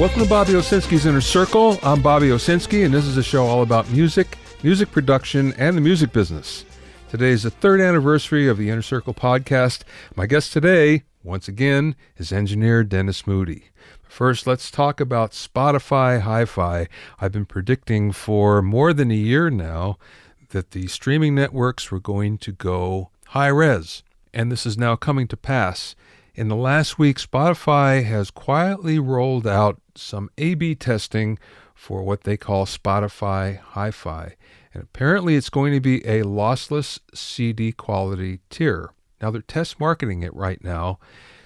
Welcome to Bobby Owsinski's Inner Circle. I'm Bobby Owsinski, and this is a show all about music, music production, and the music business. Today is the third anniversary of the Inner Circle podcast. My guest today, once again, is engineer Dennis Moody. First, let's talk about Spotify Hifi. I've been predicting for more than a year now that the streaming networks were going to go high-res, and this is now coming to pass. In the last week, Spotify has quietly rolled out some A/B testing for what they call Spotify Hifi. And apparently it's going to be a lossless CD quality tier. Now they're test marketing it right now.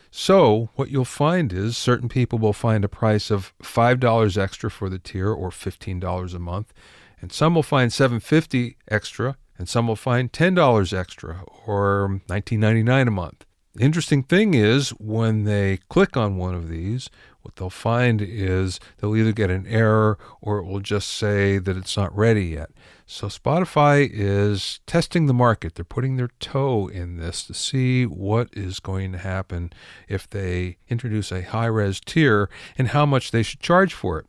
So what you'll find is certain people will find a price of $5 extra for the tier, or $15 a month. And some will find $7.50 extra, and some will find $10 extra, or $19.99 a month. The interesting thing is when they click on one of these, what they'll find is they'll either get an error or it will just say that it's not ready yet. So Spotify is testing the market. They're putting their toe in this to see what is going to happen if they introduce a high-res tier and how much they should charge for it.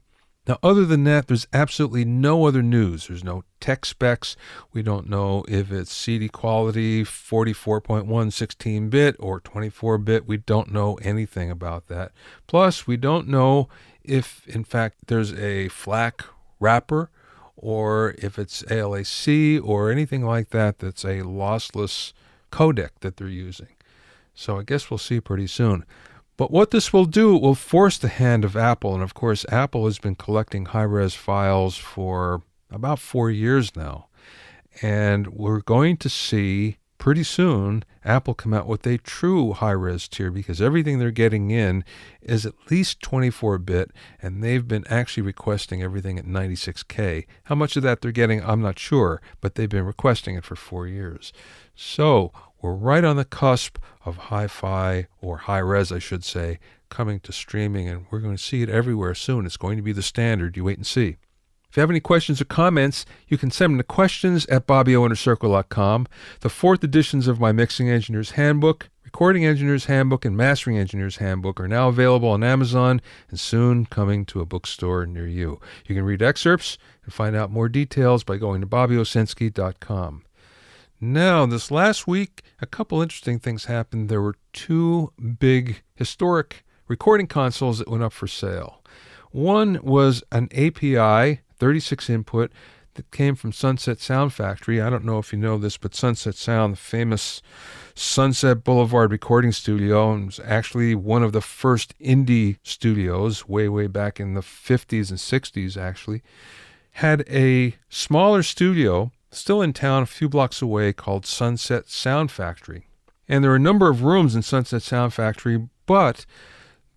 Now, other than that, there's absolutely no other news. There's no tech specs. We don't know if it's CD quality, 44.1 16-bit or 24-bit. We don't know anything about that. Plus, we don't know if, in fact, there's a FLAC wrapper or if it's ALAC or anything like that that's a lossless codec that they're using. So I guess we'll see pretty soon. But what this will do, it will force the hand of Apple. And of course, Apple has been collecting high-res files for about 4 years now. And we're going to see pretty soon Apple come out with a true high-res tier, because everything they're getting in is at least 24-bit, and they've been actually requesting everything at 96K. How much of that they're getting, I'm not sure, but they've been requesting it for 4 years. So we're right on the cusp of hi-fi, or high-res, I should say, coming to streaming, and we're going to see it everywhere soon. It's going to be the standard. You wait and see. If you have any questions or comments, you can send them to questions@BobbyOWinnerCircle.com. The fourth editions of my Mixing Engineer's Handbook, Recording Engineer's Handbook, and Mastering Engineer's Handbook are now available on Amazon and soon coming to a bookstore near you. You can read excerpts and find out more details by going to BobbyOwsinski.com. Now, this last week, a couple interesting things happened. There were two big historic recording consoles that went up for sale. One was an API 36 input that came from Sunset Sound Factory. I don't know if you know this, but Sunset Sound, the famous Sunset Boulevard recording studio, and was actually one of the first indie studios way back in the 50s and 60s, actually, had a smaller studio still in town a few blocks away called Sunset Sound Factory. And there are a number of rooms in Sunset Sound Factory, but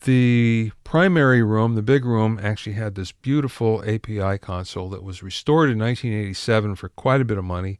the primary room, the big room, actually had this beautiful API console that was restored in 1987 for quite a bit of money.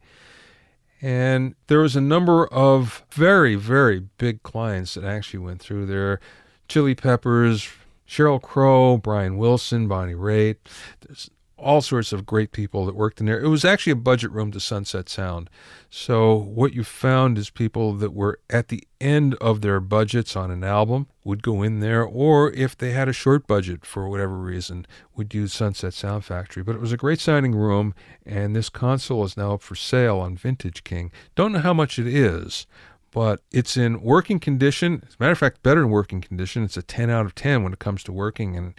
And there was a number of very, very big clients that actually went through there. Chili Peppers, Sheryl Crow, Brian Wilson, Bonnie Raitt. There's all sorts of great people that worked in there. It was actually a budget room to Sunset Sound. So what you found is people that were at the end of their budgets on an album would go in there, or if they had a short budget for whatever reason, would use Sunset Sound Factory. But it was a great sounding room, and this console is now up for sale on Vintage King. Don't know how much it is, but it's in working condition. As a matter of fact, better in working condition. It's a 10 out of 10 when it comes to working, and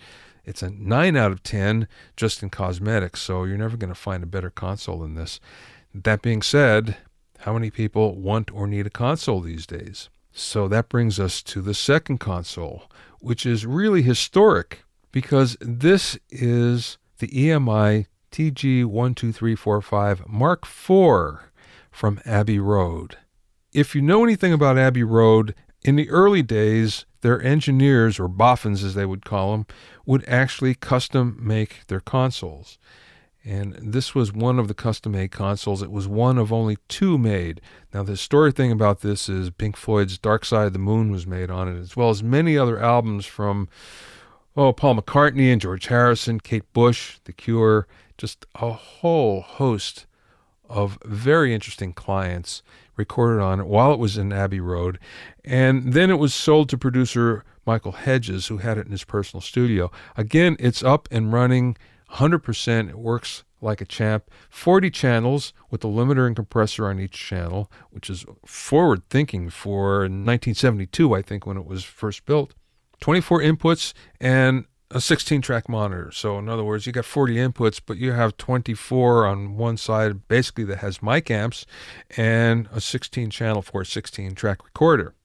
it's a 9 out of 10 just in cosmetics, so you're never going to find a better console than this. That being said, how many people want or need a console these days? So that brings us to the second console, which is really historic, because this is the EMI TG12345 Mark IV from Abbey Road. If you know anything about Abbey Road, in the early days, their engineers, or boffins as they would call them, would actually custom make their consoles. And this was one of the custom-made consoles. It was one of only two made. Now, the historic thing about this is Pink Floyd's Dark Side of the Moon was made on it, as well as many other albums from Paul McCartney and George Harrison, Kate Bush, The Cure, just a whole host of very interesting clients recorded on it while it was in Abbey Road. And then it was sold to producer Michael Hedges, who had it in his personal studio. Again, it's up and running 100%. It works like a champ. 40 channels with a limiter and compressor on each channel, which is forward thinking for 1972, I think, when it was first built. 24 inputs and a 16-track monitor. So in other words, you got 40 inputs, but you have 24 on one side, basically, that has mic amps, and a 16-channel for a 16-track recorder.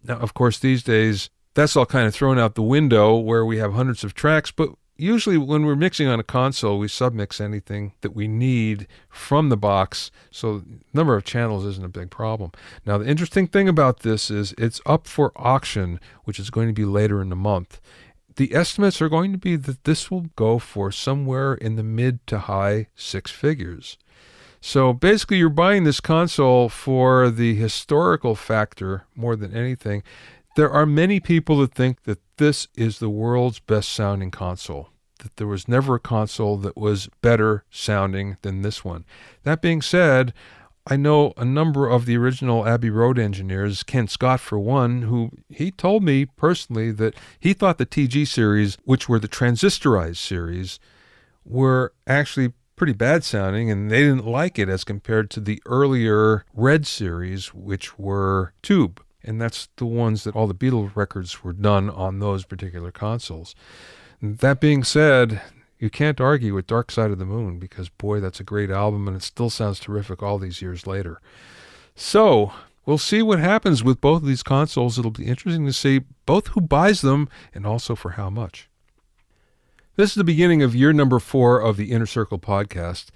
Now, of course, these days, that's all kind of thrown out the window where we have hundreds of tracks, but usually when we're mixing on a console, we submix anything that we need from the box, so the number of channels isn't a big problem. Now, the interesting thing about this is it's up for auction, which is going to be later in the month. The estimates are going to be that this will go for somewhere in the mid to high six figures. So basically, you're buying this console for the historical factor more than anything. There are many people that think that this is the world's best sounding console, that there was never a console that was better sounding than this one. That being said, I know a number of the original Abbey Road engineers, Ken Scott for one, who he told me personally that he thought the TG series, which were the transistorized series, were actually pretty bad sounding, and they didn't like it as compared to the earlier Red series, which were tube. And that's the ones that all the Beatles records were done on those particular consoles. That being said, you can't argue with Dark Side of the Moon because, boy, that's a great album, and it still sounds terrific all these years later. So we'll see what happens with both of these consoles. It'll be interesting to see both who buys them and also for how much. This is the beginning of year number 4 of the Inner Circle podcast,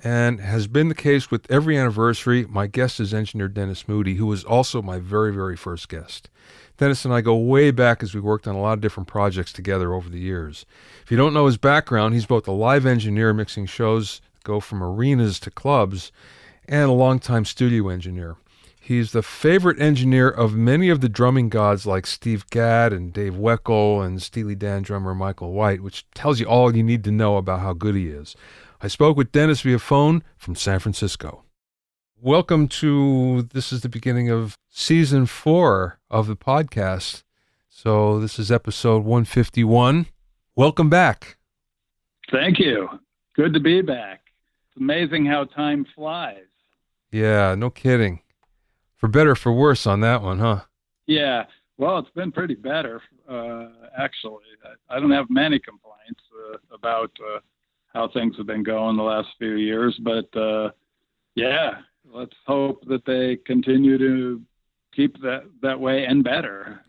and has been the case with every anniversary. My guest is engineer Dennis Moody, who was also my very, very first guest. Dennis and I go way back as we worked on a lot of different projects together over the years. If you don't know his background, he's both a live engineer mixing shows that go from arenas to clubs, and a longtime studio engineer. He's the favorite engineer of many of the drumming gods like Steve Gadd and Dave Weckl and Steely Dan drummer Michael White, which tells you all you need to know about how good he is. I spoke with Dennis via phone from San Francisco. Welcome to, this is the beginning of season 4 of the podcast. So this is episode 151. Welcome back. Thank you. Good to be back. It's amazing how time flies. Yeah, no kidding. For better or for worse on that one, huh? Yeah. Well, it's been pretty better, actually. I don't have many complaints about how things have been going the last few years, but yeah, let's hope that they continue to keep that way and better.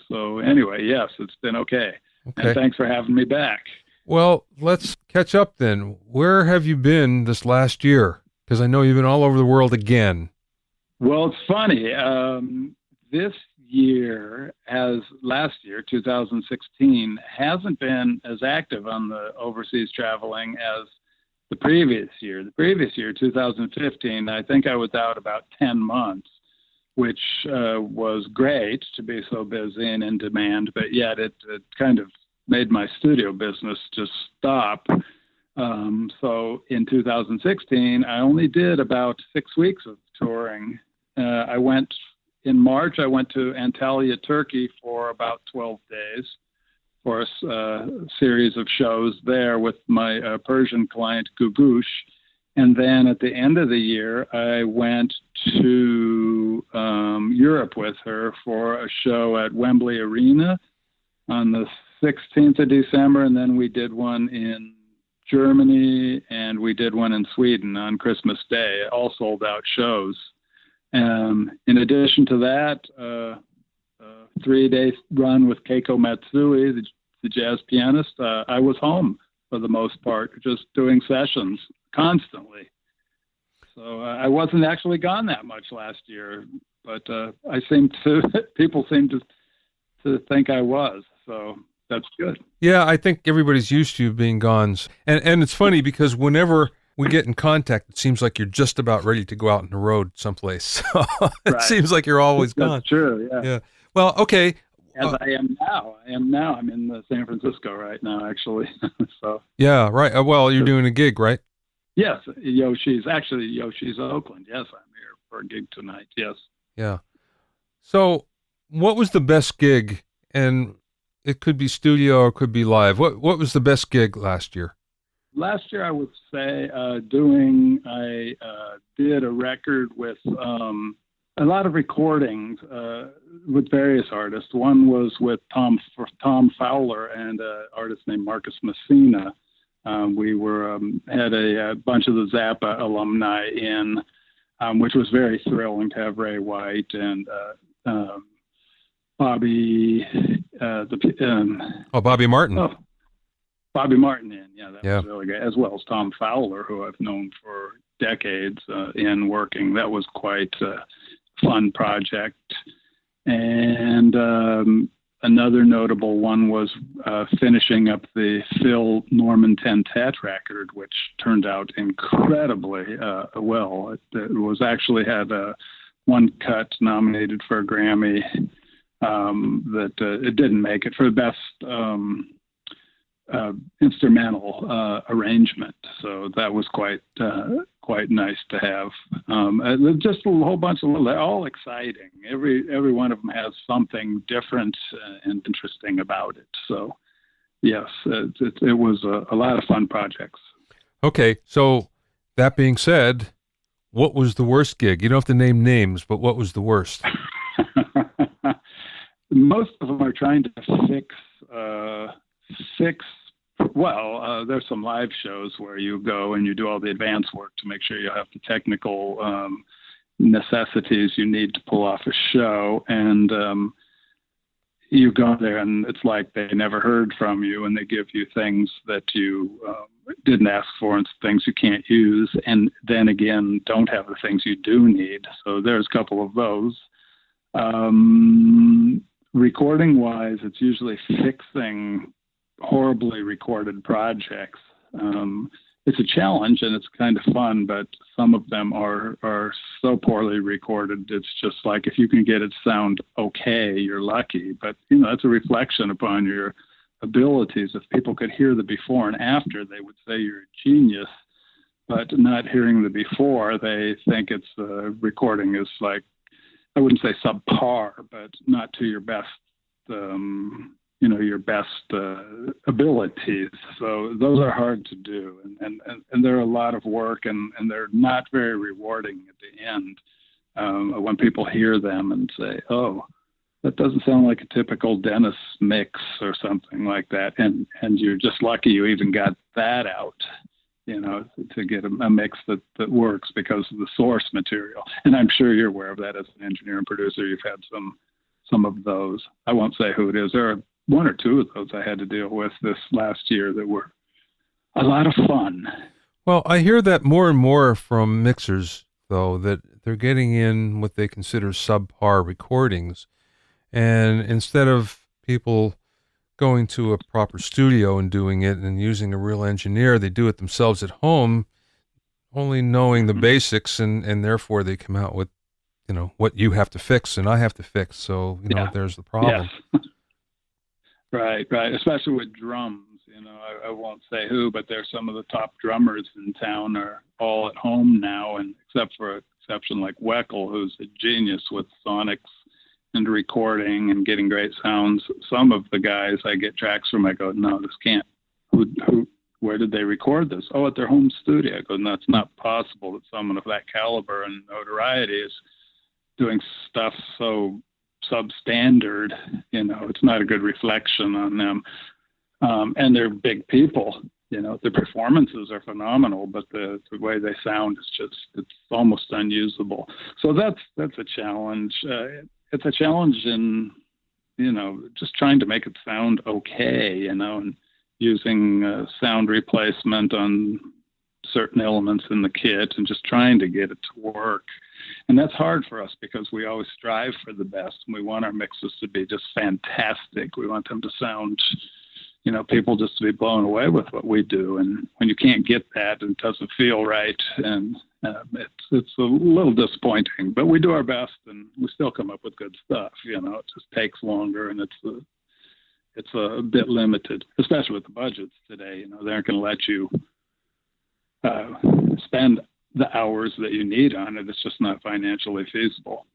So anyway, yes, it's been okay. And thanks for having me back. Well, let's catch up then. Where have you been this last year? Because I know you've been all over the world again. Well, it's funny. This year, as last year, 2016, hasn't been as active on the overseas traveling as the previous year. The previous year, 2015, I think I was out about 10 months, which was great to be so busy and in demand, but yet it kind of made my studio business just stop. So in 2016, I only did about 6 weeks of touring. In March, I went to Antalya, Turkey for about 12 days for a series of shows there with my Persian client, Gugush. And then at the end of the year, I went to Europe with her for a show at Wembley Arena on the 16th of December. And then we did one in Germany and we did one in Sweden on Christmas Day, all sold out shows. In addition to that, a 3-day run with Keiko Matsui, the jazz pianist. I was home for the most part, just doing sessions constantly. So I wasn't actually gone that much last year, but people seem to think I was. So that's good. Yeah, I think everybody's used to you being gone. And it's funny because whenever we get in contact, it seems like you're just about ready to go out on the road someplace. So it seems like you're always gone. That's true, yeah. Well, okay. As I am now. I'm in San Francisco right now, actually. So. Yeah, right. Well, you're doing a gig, right? Yes, Yoshi's Oakland. Yes, I'm here for a gig tonight. Yes. Yeah. So, what was the best gig? And it could be studio or it could be live. What was the best gig last year? Last year, I would say I did a record with a lot of recordings with various artists. One was with Tom Fowler and an artist named Marcus Messina. We were had a bunch of the Zappa alumni in, which was very thrilling to have Ray White and Bobby Oh, Bobby Martin. oh, Bobby Martin in. Yeah, that Yeah. was really good, as well as Tom Fowler, who I've known for decades in working. That was quite a fun project. And another notable one was finishing up the Phil Norman Tentet record, which turned out incredibly well. It was actually had one cut nominated for a Grammy that it didn't make it for the best instrumental arrangement. So that was quite nice to have. Just a whole bunch of they're all exciting. Every one of them has something different and interesting about it. So yes, it was a lot of fun projects. Okay. So, that being said, what was the worst gig? You don't have to name names, but what was the worst? Most of them are trying to fix. Well, there's some live shows where you go and you do all the advanced work to make sure you have the technical necessities you need to pull off a show. And you go there and it's like they never heard from you, and they give you things that you didn't ask for and things you can't use. And then again, don't have the things you do need. So there's a couple of those. Recording wise, it's usually fixing horribly recorded projects. It's a challenge and it's kind of fun, but some of them are so poorly recorded. It's just like, if you can get it sound okay, you're lucky. But that's a reflection upon your abilities. If people could hear the before and after, they would say you're a genius. But not hearing the before, they think it's recording is like, I wouldn't say subpar, but not to your best your best abilities. So those are hard to do, and they're a lot of work, and they're not very rewarding at the end when people hear them and say, "Oh, that doesn't sound like a typical Dennis mix," or something like that. And you're just lucky you even got that out, to get a mix that works because of the source material. And I'm sure you're aware of that as an engineer and producer. You've had some of those. I won't say who it is. There are one or two of those I had to deal with this last year that were a lot of fun. Well, I hear that more and more from mixers, though, that they're getting in what they consider subpar recordings. And instead of people going to a proper studio and doing it and using a real engineer, they do it themselves at home, only knowing the basics, and therefore they come out with, what you have to fix and I have to fix. So, there's the problem. Yes. Right. Especially with drums. I won't say who, but there's some of the top drummers in town are all at home now, and except for an exception like Weckel, who's a genius with sonics and recording and getting great sounds. Some of the guys I get tracks from, I go, no, this can't. Where did they record this? Oh, at their home studio. I go, no, it's not possible that someone of that caliber and notoriety is doing stuff so substandard. It's not a good reflection on them. And they're big people. Their performances are phenomenal, but the way they sound is it's almost unusable. So that's a challenge. It's a challenge in, just trying to make it sound okay, and using sound replacement on certain elements in the kit and just trying to get it to work. And that's hard for us because we always strive for the best, and we want our mixes to be just fantastic. We want them to sound, people just to be blown away with what we do. And when you can't get that, and it doesn't feel right, and it's a little disappointing. But we do our best, and we still come up with good stuff. It just takes longer, and it's a bit limited, especially with the budgets today. They aren't going to let you spend the hours that you need on it. It's just not financially feasible.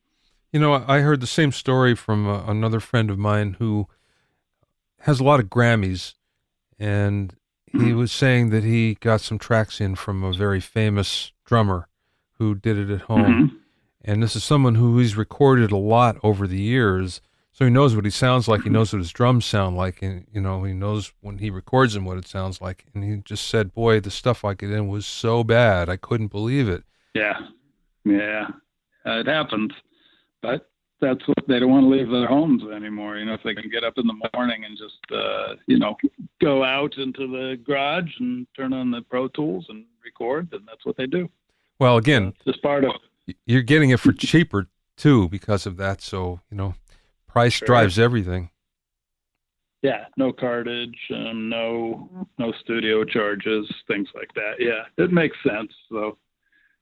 You know, I heard the same story from another friend of mine who has a lot of Grammys, and he was saying that he got some tracks in from a very famous drummer who did it at home. Mm-hmm. And this is someone who he's recorded a lot over the years, so he knows what he sounds like. He knows what his drums sound like, and he knows when he records them what it sounds like. And he just said, "Boy, the stuff I get in was so bad, I couldn't believe it." Yeah, yeah, it happens, but that's what they don't want to leave their homes anymore. If they can get up in the morning and just go out into the garage and turn on the Pro Tools and record, then that's what they do. Well, again, it's just part of. You're getting it for cheaper too because of that. So price drives everything. Yeah, no cartage, no studio charges, things like that. Yeah, it makes sense. So,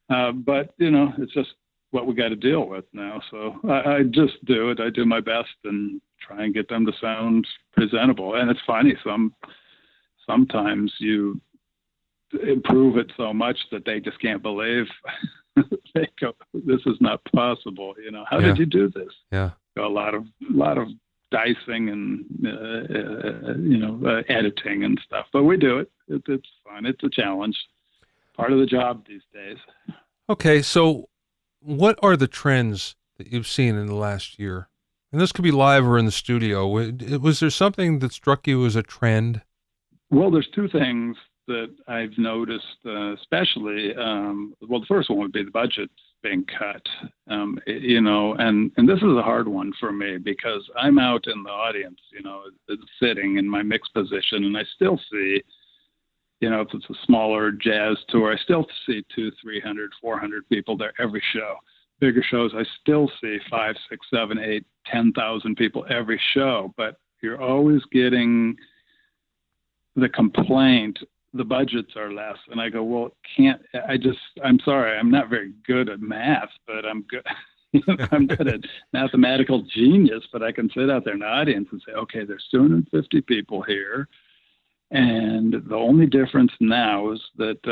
but it's just what we got to deal with now. So I just do it. I do my best and try and get them to sound presentable. And it's funny, sometimes you improve it so much that they just can't believe. They go, "This is not possible." How did you do this? Yeah, a lot of dicing and editing and stuff. But we do it. It's fun. It's a challenge. Part of the job these days. Okay, so what are the trends that you've seen in the last year? And this could be live or in the studio. Was there something that struck you as a trend? Well, there's two things that I've noticed, especially. The first one would be the budget being cut. And this is a hard one for me because I'm out in the audience, sitting in my mixed position, and I still see, if it's a smaller jazz tour, I still see 200, 300, 400 people there every show. Bigger shows, I still see 5, 6, 7, 8, 10,000 people every show. But you're always getting the complaint, the budgets are less. And I go, well, I'm sorry, I'm not very good at math, but I'm good. I'm good at mathematical genius, but I can sit out there in the audience and say, okay, there's 250 people here. And the only difference now is that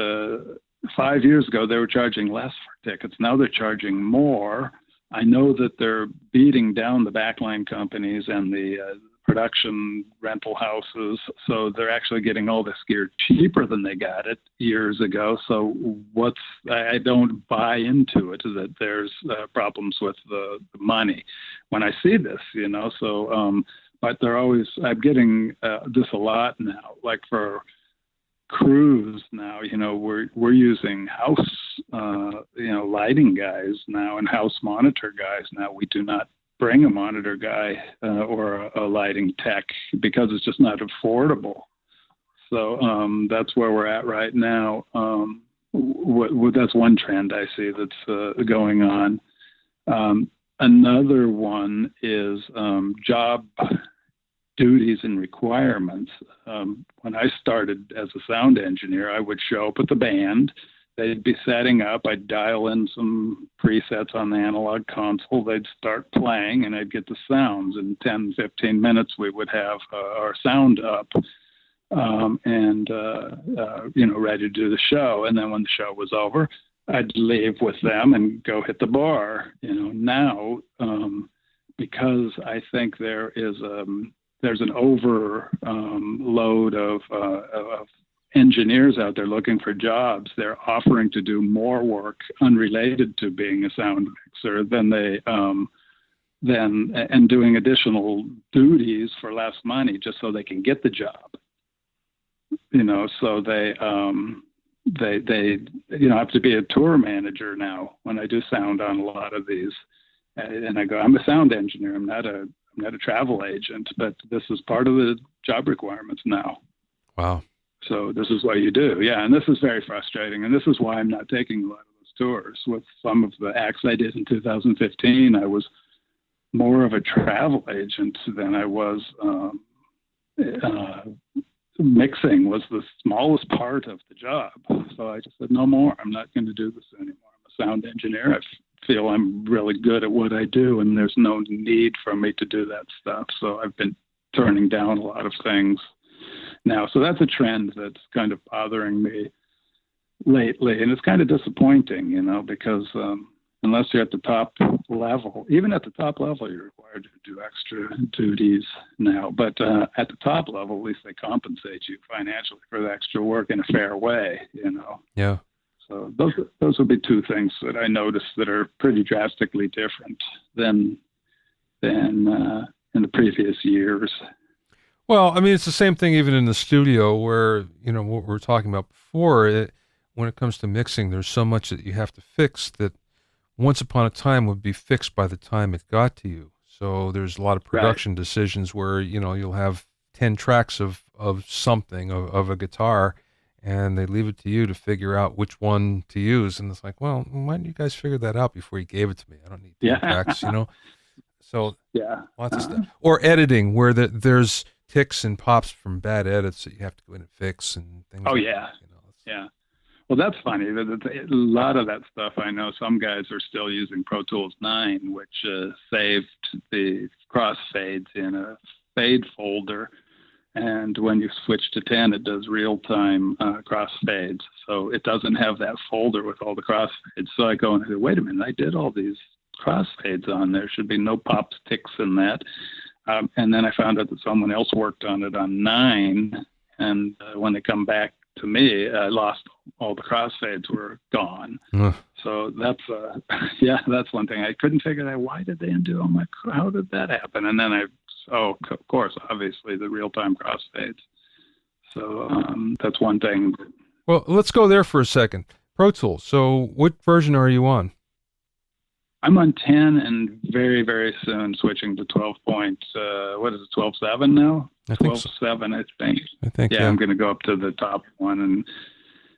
5 years ago, they were charging less for tickets. Now they're charging more. I know that they're beating down the backline companies and the production rental houses, so they're actually getting all this gear cheaper than they got it years ago. So I don't buy into it that there's problems with the money when I see this, So, but I'm getting this a lot now. Like for crews now, we're using house, lighting guys now and house monitor guys now. We do not bring a monitor guy or a lighting tech because it's just not affordable. So that's where we're at right now. That's one trend I see that's going on. Another one is job duties and requirements. When I started as a sound engineer, I would show up at the band. They'd be setting up. I'd dial in some presets on the analog console. They'd start playing, and I'd get the sounds. In 10, 15 minutes, we would have our sound up and ready to do the show. And then when the show was over, I'd leave with them and go hit the bar. Now, because I think there's an overload of engineers out there looking for jobs, they're offering to do more work unrelated to being a sound mixer and doing additional duties for less money just so they can get the job. So they have to be a tour manager now when I do sound on a lot of these. And I go, I'm a sound engineer. I'm not a travel agent, but this is part of the job requirements now. Wow. So this is what you do. Yeah. And this is very frustrating. And this is why I'm not taking a lot of those tours. With some of the acts I did in 2015, I was more of a travel agent than I was mixing was the smallest part of the job. So I just said, no more. I'm not going to do this anymore. I'm a sound engineer. I feel I'm really good at what I do, and there's no need for me to do that stuff. So I've been turning down a lot of things now. So that's a trend that's kind of bothering me. lately, and it's kind of disappointing, because unless you're at the top level, even at the top level, you're required to do extra duties now. But at the top level, at least they compensate you financially for the extra work in a fair way. Yeah. So those would be two things that I noticed that are pretty drastically different than in the previous years. Well, I mean, it's the same thing even in the studio where, what we were talking about before. When it comes to mixing, there's so much that you have to fix that once upon a time would be fixed by the time it got to you. So there's a lot of production decisions where, you'll have 10 tracks of something, of a guitar, and they leave it to you to figure out which one to use. And it's like, well, why didn't you guys figure that out before you gave it to me? I don't need 10 tracks, So lots of stuff. Or editing where there's ticks and pops from bad edits that you have to go in and fix and things. Oh, yeah. Yeah. Well, that's funny. A lot of that stuff, I know some guys are still using Pro Tools 9, which saved the crossfades in a fade folder. And when you switch to 10, it does real-time crossfades. So it doesn't have that folder with all the crossfades. So I go and say, wait a minute, I did all these crossfades on there. Should be no pops, ticks in that. And then I found out that someone else worked on it on 9. And when they come back to me, I lost all the crossfades were gone. So that's that's one thing I couldn't figure out. Why did they undo? I'm like, how did that happen? And then of course, obviously the real-time crossfades. So that's one thing. Well, let's go there for a second. Pro Tools. So what version are you on? I'm on 10 and very, very soon switching to 12 point, what is it, 12.7 now? 12.7, I think. Yeah, I'm going to go up to the top one and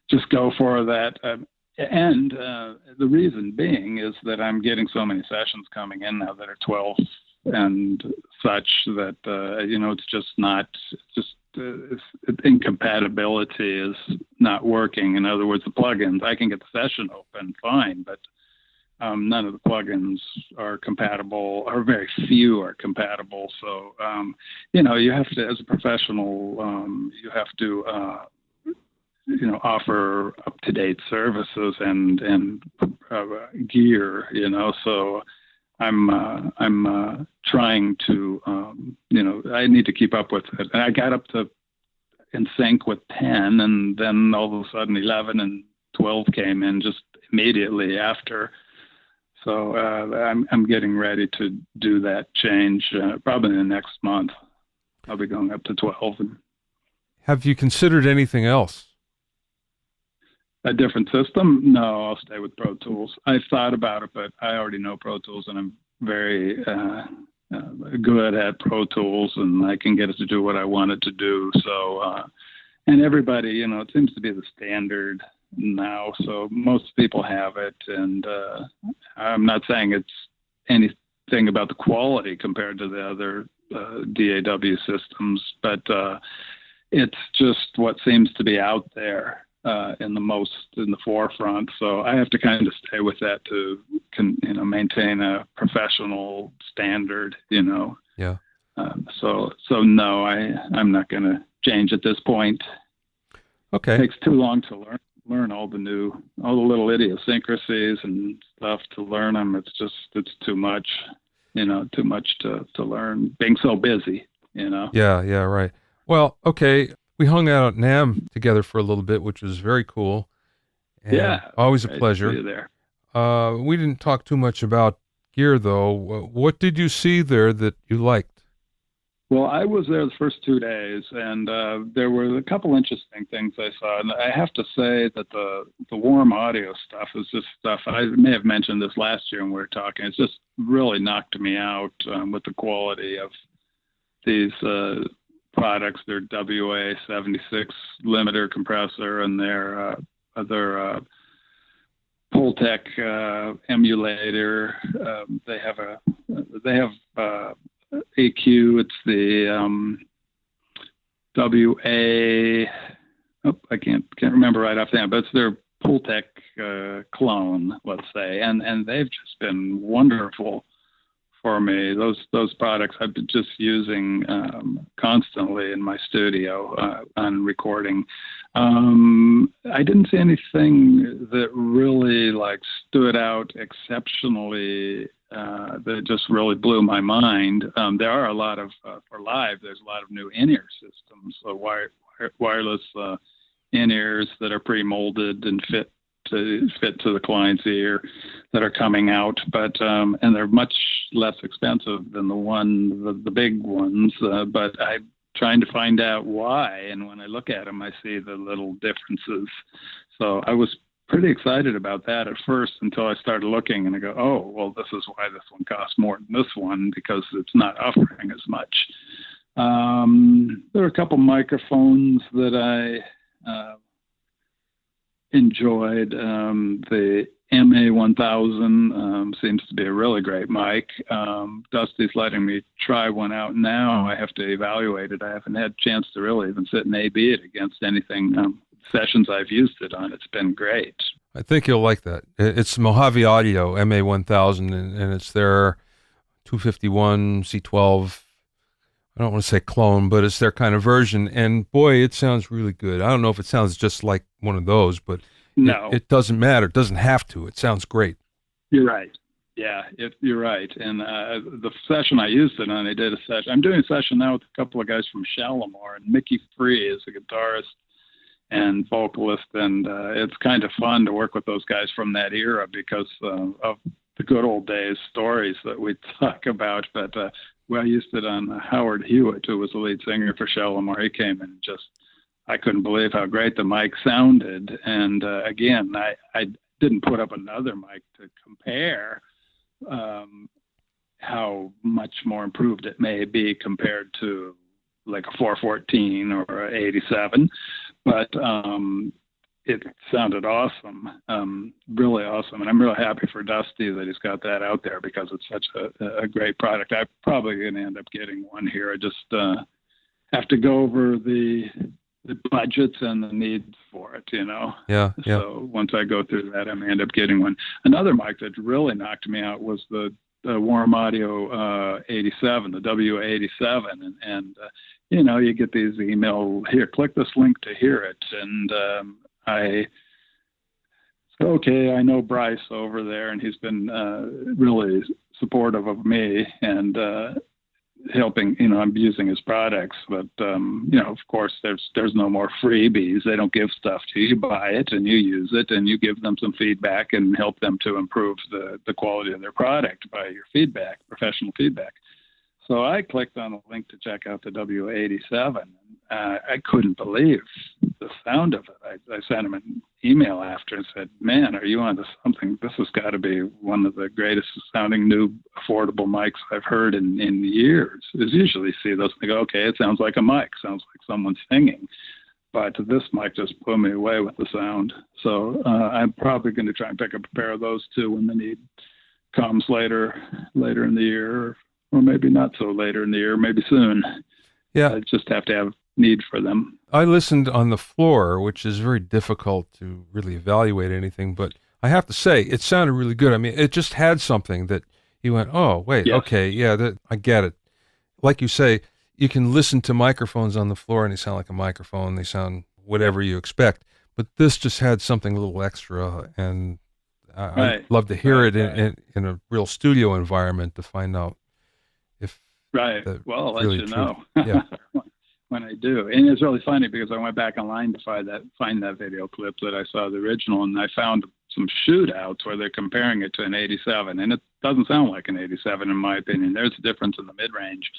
just go for that. And the reason being is that I'm getting so many sessions coming in now that are 12 and such that, it's just not, incompatibility is not working. In other words, the plugins, I can get the session open fine, but none of the plugins are compatible, or very few are compatible. So, you have to, as a professional, you have to, offer up-to-date services and gear, So I'm trying to, I need to keep up with it. And I got up to in sync with 10, and then all of a sudden 11 and 12 came in just immediately after. So I'm getting ready to do that change probably in the next month. I'll be going up to 12. Have you considered anything else? A different system? No, I'll stay with Pro Tools. I thought about it, but I already know Pro Tools, and I'm very good at Pro Tools, and I can get it to do what I want it to do. So, and everybody, it seems to be the standard now, so most people have it, and I'm not saying it's anything about the quality compared to the other DAW systems, but it's just what seems to be out there in the forefront. So I have to kind of stay with that to maintain a professional standard. Yeah. So no, I'm not going to change at this point. Okay. It takes too long to learn all the little idiosyncrasies and stuff to learn them. It's too much, too much to learn, being so busy, Yeah, right. Well, okay. We hung out at NAMM together for a little bit, which was very cool. And always a pleasure. To see you there. We didn't talk too much about gear, though. What did you see there that you liked? Well, I was there the first 2 days, and there were a couple interesting things I saw. And I have to say that the warm audio stuff is just stuff, I may have mentioned this last year when we were talking, it's just really knocked me out with the quality of these products. Their WA-76 limiter compressor and their other Pultec emulator. They have AQ. It's the WA. I can't remember right off the hand, but it's their Pultec clone, let's say, and they've just been wonderful for me. Those products I've been just using constantly in my studio on recording. I didn't see anything that really like stood out exceptionally. That just really blew my mind. There are a lot of for live. There's a lot of new in-ear systems, so wireless in-ears that are pre-molded and fit to the client's ear that are coming out, but and they're much less expensive than the big ones. But I'm trying to find out why, and when I look at them, I see the little differences. So I was pretty excited about that at first until I started looking, and I go, oh, well, this is why this one costs more than this one, because it's not offering as much. There are a couple microphones that I enjoyed. The MA1000 seems to be a really great mic. Dusty's letting me try one out now. I have to evaluate it. I haven't had a chance to really even sit and A/B it against anything. Sessions I've used it on, it's been great. I think you'll like that. It's Mojave Audio MA1000, and it's their 251 C12. I don't want to say clone, but it's their kind of version. And boy, it sounds really good. I don't know if it sounds just like one of those, but no, it doesn't matter. It doesn't have to. It sounds great. You're right. Yeah, you're right. And the session I used it on, I did a session. I'm doing a session now with a couple of guys from Shalimar, and Mickey Free is a guitarist and vocalist, and it's kind of fun to work with those guys from that era because of the good old days stories that we talk about. But I used it on Howard Hewitt, who was the lead singer for Shalimar. He came in and I couldn't believe how great the mic sounded. And again, I didn't put up another mic to compare how much more improved it may be compared to like a 414 or a 87, but it sounded awesome, really awesome. And I'm really happy for Dusty that he's got that out there because it's such a great product. I'm probably going to end up getting one here. I just have to go over the budgets and the needs for it, Yeah. So once I go through that, I may end up getting one. Another mic that really knocked me out was the Warm Audio 87, the W87, and you get these email, here, click this link to hear it, and I said, okay, I know Bryce over there, and he's been really supportive of me and helping. I'm using his products, but of course, there's no more freebies. They don't give stuff to you. You buy it and you use it, and you give them some feedback and help them to improve the quality of their product by your feedback, professional feedback. So I clicked on a link to check out the W87. I couldn't believe the sound of it. I sent him an email after and said, man, are you onto something? This has got to be one of the greatest sounding new affordable mics I've heard in years. Because usually see those and go, okay, it sounds like a mic, sounds like someone singing. But this mic just blew me away with the sound. So I'm probably going to try and pick up a pair of those too when the need comes later in the year, or maybe not so later in the year, maybe soon. Yeah. I just have to have need for them. I listened on the floor, which is very difficult to really evaluate anything, but I have to say it sounded really good. I mean, it just had something that you went, oh, wait, yes. Okay, yeah, I get it. Like you say, you can listen to microphones on the floor and they sound like a microphone. They sound whatever you expect, but this just had something a little extra, and I'd love to hear it in a real studio environment to find out if Well, I'll let really you know. Yeah. When I do. And it's really funny because I went back online to find that video clip that I saw the original, and I found some shootouts where they're comparing it to an 87, and it doesn't sound like an 87 in my opinion. There's a difference in the mid-range,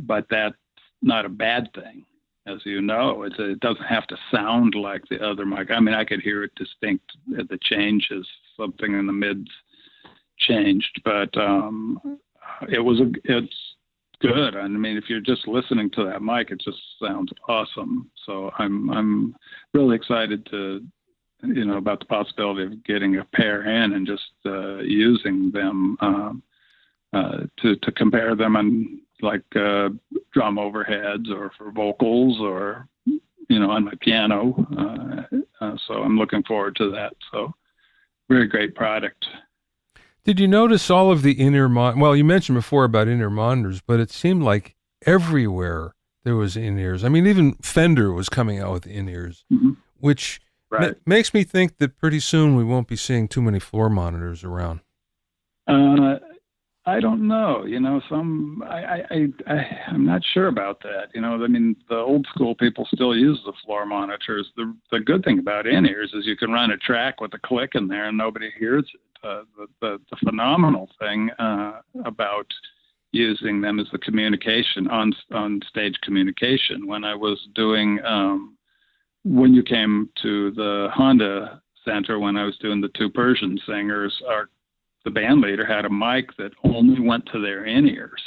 but that's not a bad thing. As you know, it doesn't have to sound like the other mic. I mean, I could hear it distinct at the changes, something in the mids changed, but it's good. I mean, if you're just listening to that mic, it just sounds awesome. So I'm really excited to, about the possibility of getting a pair in and just using them to compare them on like drum overheads or for vocals or, on my piano. So I'm looking forward to that. So very great product. Did you notice all of the well, you mentioned before about in-ear monitors, but it seemed like everywhere there was in-ears. I mean, even Fender was coming out with in-ears, which Right. makes me think that pretty soon we won't be seeing too many floor monitors around. I don't know. I'm not sure about that. I mean, the old school people still use the floor monitors. The good thing about in-ears is you can run a track with a click in there and nobody hears it. The phenomenal thing about using them is the communication on stage communication. When I was doing when you came to the Honda Center, when I was doing the two Persian singers, the band leader had a mic that only went to their in-ears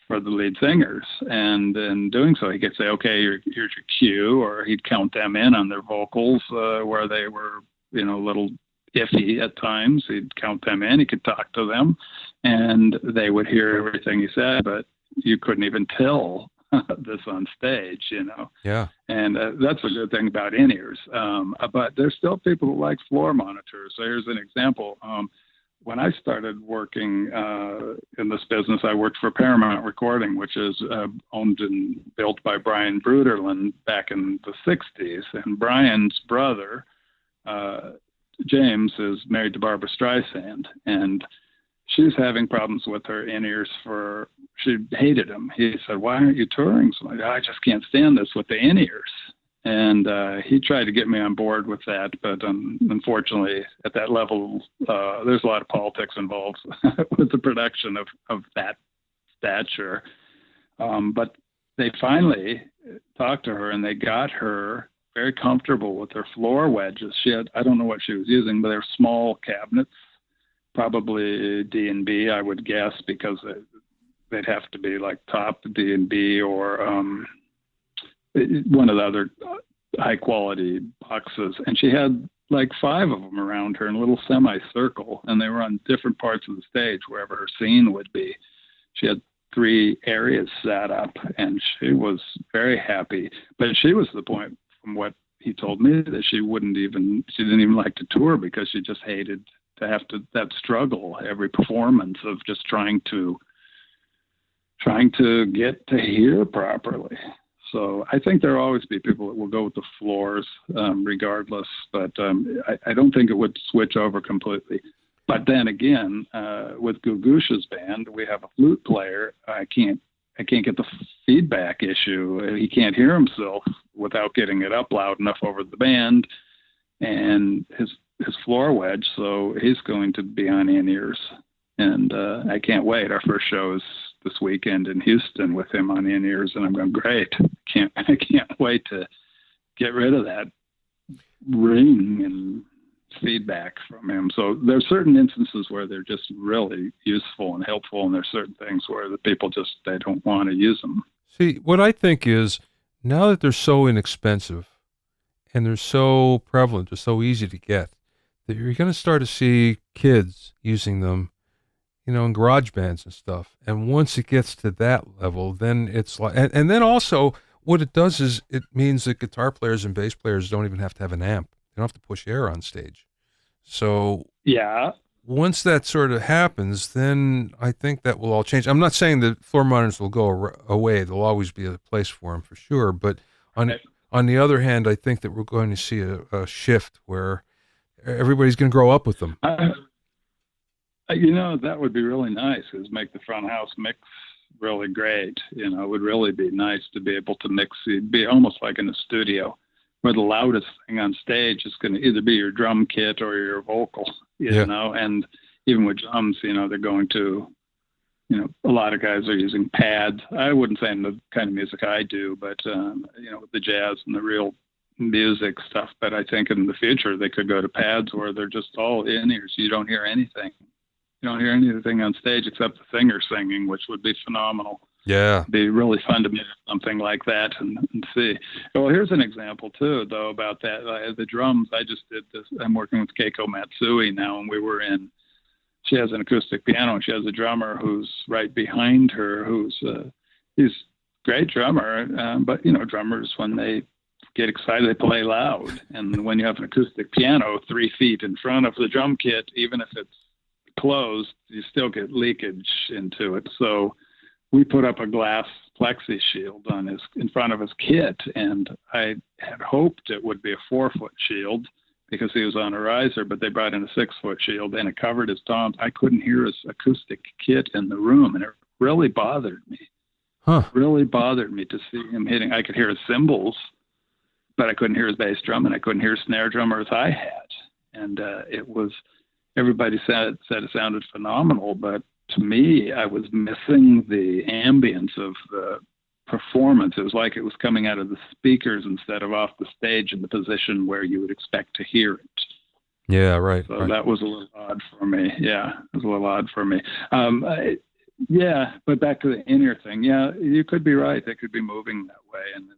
for the lead singers. And in doing so, he could say, okay, here's your cue, or he'd count them in on their vocals where they were, a little iffy at times. He'd count them in. He could talk to them, and they would hear everything he said, but you couldn't even tell this on stage, Yeah. And that's a good thing about in-ears. But there's still people who like floor monitors. So here's an example. When I started working in this business, I worked for Paramount Recording, which is owned and built by Brian Bruderland back in the 60s. And Brian's brother, James, is married to Barbara Streisand. And she's having problems with her in-ears she hated him. He said, why aren't you touring? So I just can't stand this with the in-ears. And he tried to get me on board with that, but unfortunately, at that level, there's a lot of politics involved with the production of that stature. But they finally talked to her, and they got her very comfortable with her floor wedges. I don't know what she was using, but they're small cabinets, probably D&B, I would guess, because they'd have to be like top D&B or one of the other high quality boxes. And she had like 5 of them around her in a little semicircle, and they were on different parts of the stage, wherever her scene would be. She had 3 areas set up, and she was very happy. But she was to the point, from what he told me, that she didn't even like to tour because she just hated to have that struggle every performance of just trying to get to hear properly. So I think there'll always be people that will go with the floors regardless, but I don't think it would switch over completely. But then again, with Gugusha's band, we have a flute player. I can't get the feedback issue. He can't hear himself without getting it up loud enough over the band and his floor wedge. So he's going to be on in-ears. And I can't wait. Our first show is this weekend in Houston with him on in-ears, and I'm going, great. I can't wait to get rid of that ring and feedback from him. So there's certain instances where they're just really useful and helpful, and there's certain things where the people they don't want to use them. See, what I think is, now that they're so inexpensive and they're so prevalent, they're so easy to get, that you're going to start to see kids using them, in garage bands and stuff. And once it gets to that level, then it's like, and then also what it does is it means that guitar players and bass players don't even have to have an amp. They don't have to push air on stage. So yeah, once that sort of happens, then I think that will all change. I'm not saying that floor monitors will go away. There'll always be a place for them for sure. But on the other hand, I think that we're going to see a shift where everybody's going to grow up with them. That would be really nice, is make the front house mix really great. It would really be nice to be able to mix. It'd be almost like in a studio where the loudest thing on stage is going to either be your drum kit or your vocal, you know, and even with drums, they're going to, a lot of guys are using pads. I wouldn't say in the kind of music I do, but, with the jazz and the real music stuff. But I think in the future they could go to pads where they're just all in-ears. You don't hear anything. You don't hear anything on stage except the singer singing, which would be phenomenal. Yeah. It'd be really fun to make something like that and see. Well, here's an example, too, though, about that. The drums, I just did this. I'm working with Keiko Matsui now, and she has an acoustic piano, and she has a drummer who's right behind her, he's a great drummer, but, drummers, when they get excited, they play loud. And when you have an acoustic piano 3 feet in front of the drum kit, even if it's closed, you still get leakage into it. So we put up a glass plexi shield in front of his kit, and I had hoped it would be a 4-foot shield because he was on a riser, but they brought in a 6-foot shield, and it covered his toms. I couldn't hear his acoustic kit in the room, and it really bothered me. Really bothered me to see him hitting. I could hear his cymbals, but I couldn't hear his bass drum, and I couldn't hear his snare drum or his hi-hat. And everybody said it sounded phenomenal, but to me, I was missing the ambience of the performance. It was like it was coming out of the speakers instead of off the stage in the position where you would expect to hear it. Yeah, right. So right. that was a little odd for me. Yeah, it was a little odd for me. Yeah, but back to the in-ear thing. Yeah, you could be right. They could be moving that way, and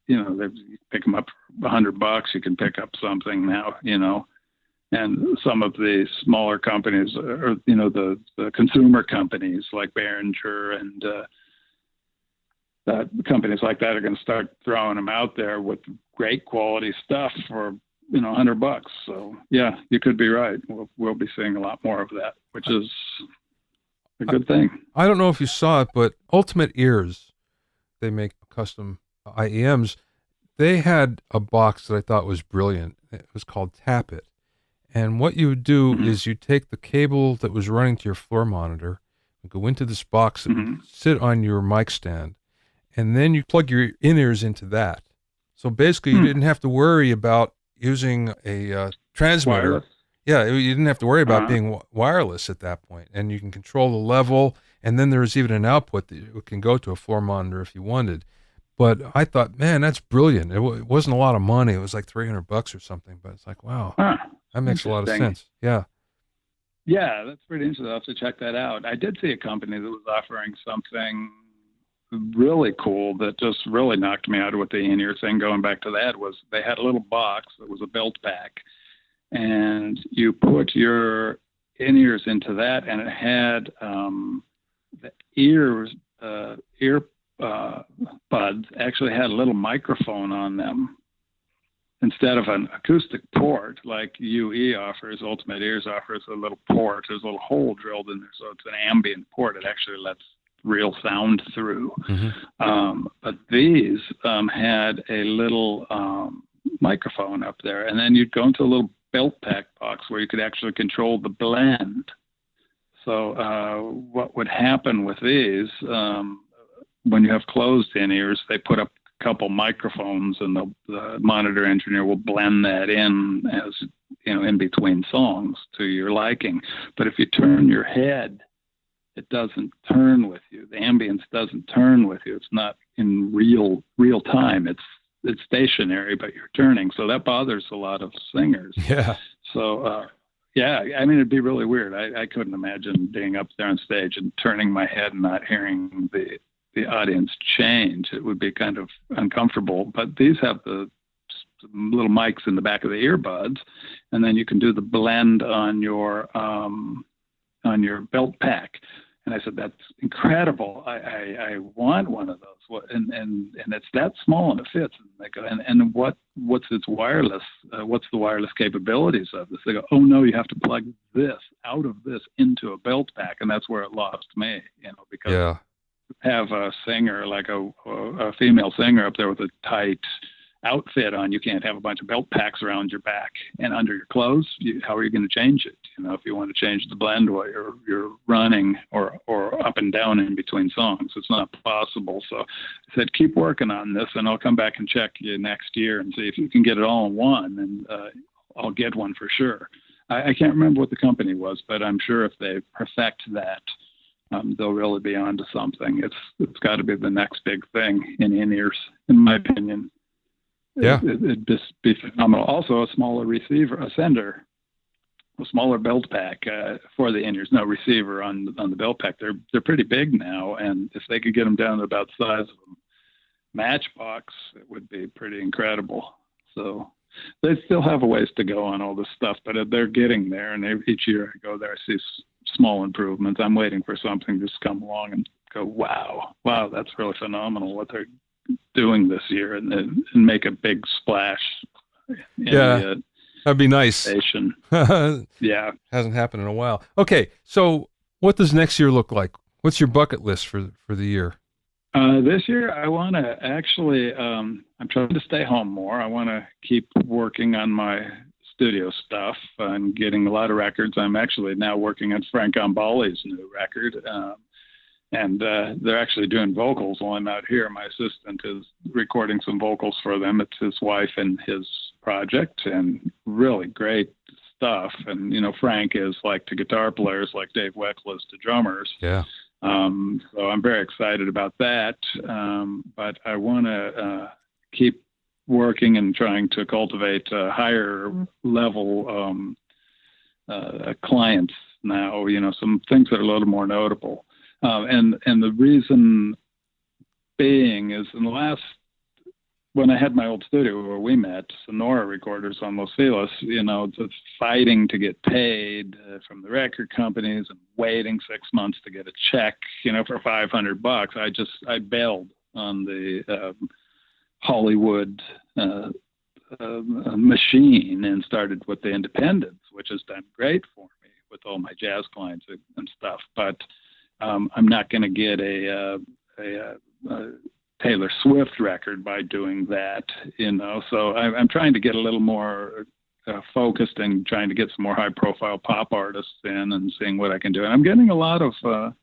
you pick them up for $100. You can pick up something now, and some of the smaller companies, or the consumer companies like Behringer and companies like that are going to start throwing them out there with great quality stuff for $100. So yeah, you could be right. We'll be seeing a lot more of that, which is a good thing. I don't know if you saw it, but Ultimate Ears, they make custom IEMs. They had a box that I thought was brilliant. It was called Tap It. And what you would do is you take the cable that was running to your floor monitor, and go into this box that would sit on your mic stand, and then you plug your in-ears into that. So basically you didn't have to worry about using a transmitter. Wireless. Yeah, you didn't have to worry about being wireless at that point, and you can control the level, and then there's even an output that you can go to a floor monitor if you wanted. But I thought, man, that's brilliant. It wasn't a lot of money. It was like $300 or something, but it's like, wow, that makes a lot of sense. Yeah. Yeah, that's pretty interesting. I'll have to check that out. I did see a company that was offering something really cool that just really knocked me out with the in-ear thing. Going back to that, was they had a little box that was a belt pack, and you put your in-ears into that, and it had the ear buds actually had a little microphone on them instead of an acoustic port like UE offers. Ultimate Ears offers a little port. There's a little hole drilled in there, so it's an ambient port. It actually lets real sound through. But these had a little microphone up there, and then you'd go into a little belt pack box where you could actually control the blend. So what would happen with these, when you have closed in-ears, they put up a couple microphones, and the monitor engineer will blend that in as in between songs to your liking. But if you turn your head, it doesn't turn with you. The ambience doesn't turn with you. It's not in real time. It's stationary, but you're turning. So that bothers a lot of singers. Yeah. So yeah, I mean, it'd be really weird. I couldn't imagine being up there on stage and turning my head and not hearing the audience change. It would be kind of uncomfortable. But these have the little mics in the back of the earbuds, and then you can do the blend on your belt pack. And I said, that's incredible. I want one of those. And it's that small and it fits. And they go, and what's its wireless? What's the wireless capabilities of this? They go, oh no, you have to plug this out of this into a belt pack, and that's where it lost me. Because have a singer like a female singer up there with a tight outfit on, you can't have a bunch of belt packs around your back and under your clothes. How are you going to change it? If you want to change the blend while you're running or up and down in between songs, it's not possible. So I said, keep working on this, and I'll come back and check you next year and see if you can get it all in one, and I'll get one for sure. I can't remember what the company was, but I'm sure if they perfect that, they'll really be onto something. It's got to be the next big thing in in-ears, in my opinion. Yeah, it'd just be phenomenal. Also, a smaller receiver, a sender, a smaller belt pack for the in-ears. No receiver on the belt pack. They're pretty big now, and if they could get them down to about the size of a Matchbox, it would be pretty incredible. So they still have a ways to go on all this stuff, but they're getting there. And each year I go there, I see small improvements. I'm waiting for something to just come along and go, wow, that's really phenomenal what they're doing this year, and make a big splash. That'd be nice. Station. Yeah, hasn't happened in a while. Okay, so what does next year look like? What's your bucket list for the year? This year, I want to actually, I'm trying to stay home more. I want to keep working on my studio stuff and getting a lot of records. I'm actually now working on Frank Gambale's new record. And they're actually doing vocals while I'm out here. My assistant is recording some vocals for them. It's his wife and his project, and really great stuff. And, Frank is like to guitar players like Dave Weckl is to drummers. Yeah. So I'm very excited about that. But I want to keep working and trying to cultivate higher level clients now, some things that are a little more notable. And the reason being is when I had my old studio where we met, Sonora Recorders on Los Feliz, the fighting to get paid from the record companies and waiting 6 months to get a check, for $500. I bailed on the Hollywood machine and started with the independents, which has done great for me with all my jazz clients and stuff. But I'm not going to get a Taylor Swift record by doing that, So I'm trying to get a little more focused and trying to get some more high-profile pop artists in and seeing what I can do. And I'm getting a lot of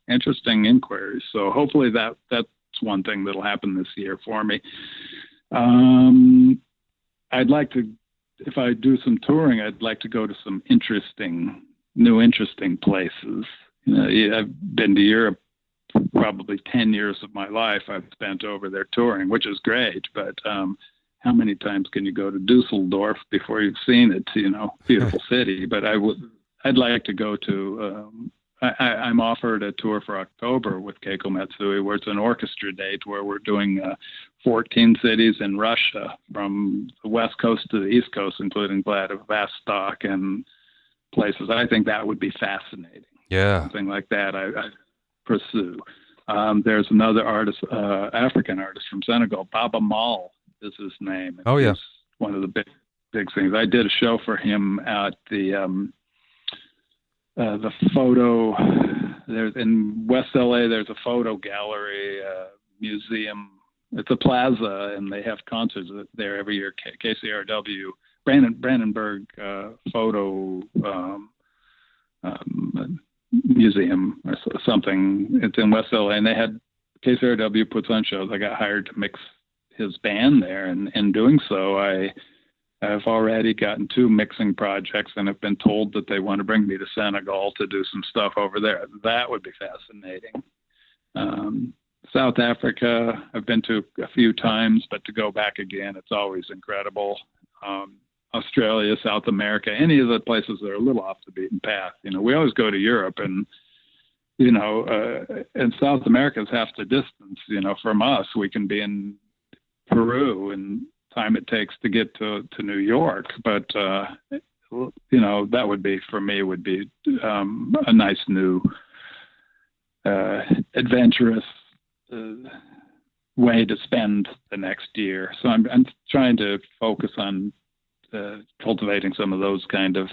interesting inquiries. So hopefully that's one thing that'll happen this year for me. I'd like to, if I do some touring, I'd like to go to some interesting places. I've been to Europe probably 10 years of my life I've spent over there touring, which is great. But how many times can you go to Dusseldorf before you've seen it? Beautiful city. But I'd like to go to. I'm offered a tour for October with Keiko Matsui, where it's an orchestra date where we're doing 14 cities in Russia from the west coast to the east coast, including Vladivostok and places. I think that would be fascinating. Yeah. Something like that I pursue. There's another artist, African artist from Senegal, Baba Mal is his name. Oh, yeah. He's one of the big things. I did a show for him at the photo, there's in West LA, there's a photo gallery, museum. It's a plaza, and they have concerts there every year. KCRW, Brandenburg photo museum or something. It's in West LA, and they had KCRW puts on shows. I got hired to mix his band there, and in doing so, I've already gotten 2 mixing projects, and have been told that they want to bring me to Senegal to do some stuff over there. That would be fascinating. South Africa, I've been to a few times, but to go back again, it's always incredible. Australia, South America, any of the places that are a little off the beaten path. We always go to Europe, and and South America is half the distance. From us, we can be in Peru and time it takes to get to New York. But that would be, for me, would be a nice new adventurous way to spend the next year. So I'm trying to focus on cultivating some of those kind of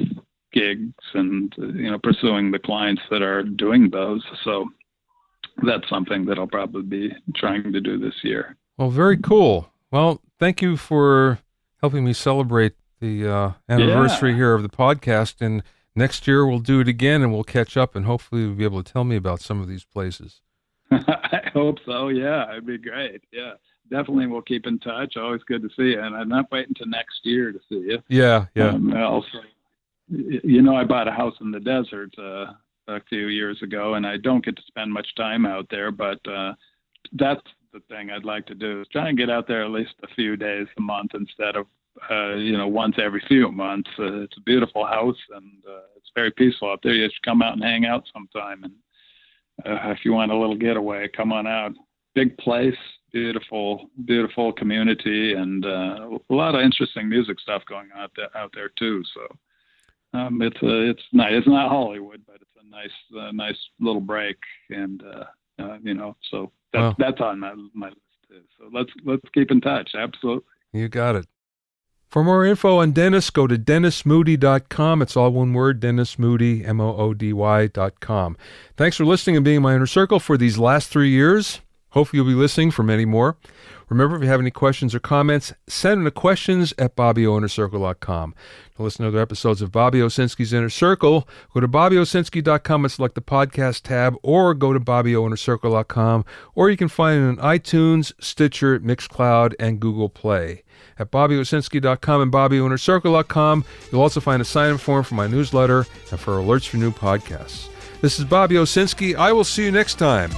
gigs and pursuing the clients that are doing those. So that's something that I'll probably be trying to do this year. Well, very cool. Well, thank you for helping me celebrate the anniversary here of the podcast. And next year we'll do it again, and we'll catch up, and hopefully you'll be able to tell me about some of these places. I hope so. Yeah, it'd be great. Yeah. Definitely, we'll keep in touch. Always good to see you, and I'm not waiting till next year to see you. Yeah. Also, I bought a house in the desert a few years ago, and I don't get to spend much time out there, but that's the thing I'd like to do, is try and get out there at least a few days a month instead of once every few months. It's a beautiful house, and it's very peaceful out there. You should come out and hang out sometime, and if you want a little getaway, come on out. Big place. Beautiful community, and a lot of interesting music stuff going on out there too. So it's nice. It's not Hollywood, but it's a nice little break, and so that's on my list too. So let's keep in touch. Absolutely. You got it. For more info on Dennis, go to DennisMoody.com. It's all one word, Dennis Moody, Moody.com. Thanks for listening and being in my inner circle for these last 3 years. Hopefully you'll be listening for many more. Remember, if you have any questions or comments, send them to questions@BobbyOInnerCircle.com. To listen to other episodes of Bobby Owsinski's Inner Circle, go to BobbyOwsinski.com and select the podcast tab, or go to BobbyOInnerCircle.com, or you can find it on iTunes, Stitcher, Mixcloud, and Google Play. At BobbyOwsinski.com and BobbyOInnerCircle.com, you'll also find a sign-up form for my newsletter and for alerts for new podcasts. This is Bobby Owsinski. I will see you next time.